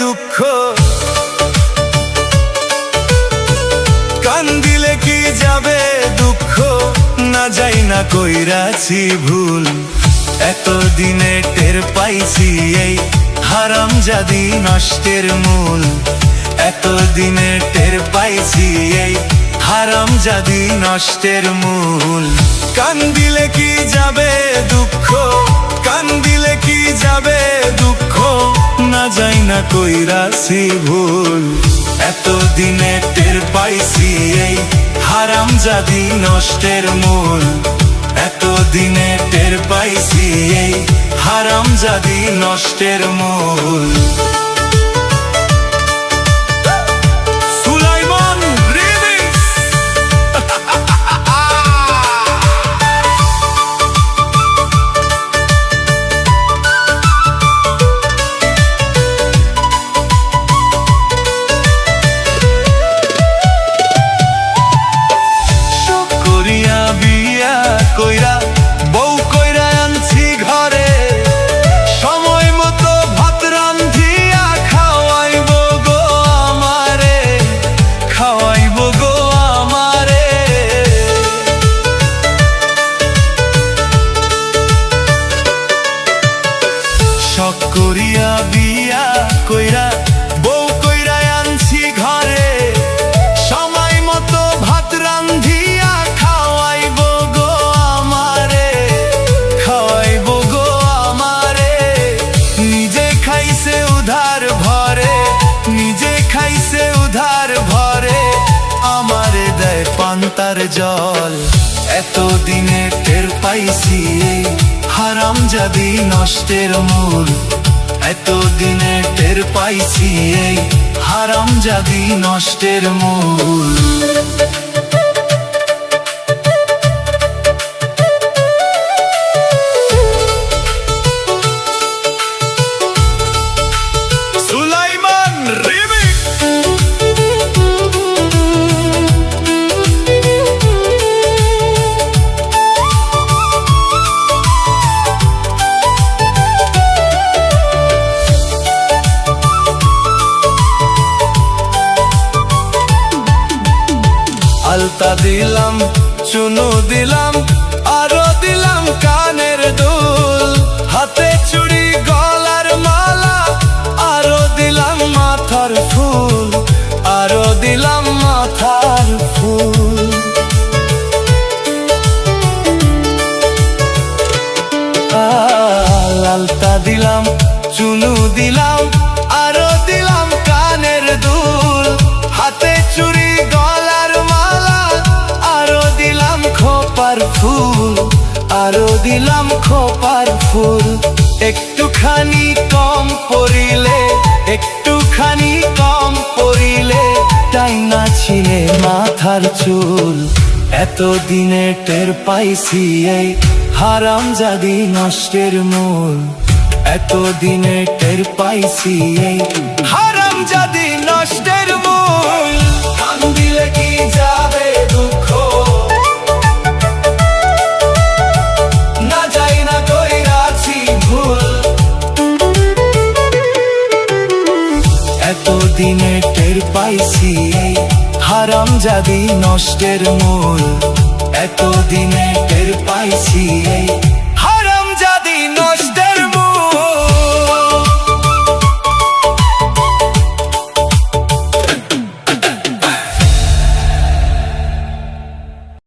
দুঃখ, কান দিলে কি যাবে দুঃখ, না যাই না কইরাছি ভুল। এতদিনে টের পাইছি এই হারামজাদি নষ্টের মূল। এতদিনে টের পাইছি এই হারামজাদি নষ্টের মূল। কান দিলে কি যাবে দুঃখ, কান দিলে কি যাবে দুঃখ, না যাই না কইরাছি ভুল। এতদিনে টের পাইছি এই হারামজাদি নষ্টের মূল। এতদিনে টের পাইছি এই হারামজাদি নষ্টের মূল। কইরা বউ কইরা আনছি ঘরে, সময় মতো ভাত রান্ধিয়া খাওয়াইব গো আমারে, খাওয়াইব গো আমারে। শখ করিয়া বিয়া কইরা বউ কইরা আনছি ঘরে, সময় মতো ভাত রান্ধিয়া খাওয়াইব গো আমারে, খাওয়াইব গো আমারে। নিজে খাইছে উধার ভরে, নিজে খাইছে উধার ভরে, আমারে দেয় পান্তার জল। এতদিনে টের পাইছি হারামজাদি নষ্টের মূল। এতদিনে টের পাইছি এই হারামজাদি নষ্টের মূল। আলতা দিলাম, চুনু দিলাম, আরো দিলাম কানের দুল, হাতে চুড়ি গলার মালা, আরো দিলাম মাথার ফুল, আরো দিলাম মাথার ফুল। আলতা দিলাম, চুনু দিলাম, আরো দিলাম কানের দুল, হাতে চুড়ি গলার মালা, আরো দিলাম খোপার ফুল, আরো দিলাম খোপার ফুল। একটুখানি কম পড়িলে, একটুখানি কম পড়িলে, টাইনা ছিলে মাথার চুল। এতদিনে টের পাইছি এই হারামজাদি নষ্টের মূল। এতদিনে টের পাইছি এই হারামজাদি নষ্টের মূল। কান দিলে কি যাবে দুঃখ, না যাই না কইরাছি ভুল। এতদিনে টের পাইছি এই হারামজাদি নষ্টের মূল। এতদিনে টের পাইছি এই হারামজাদি নষ্ট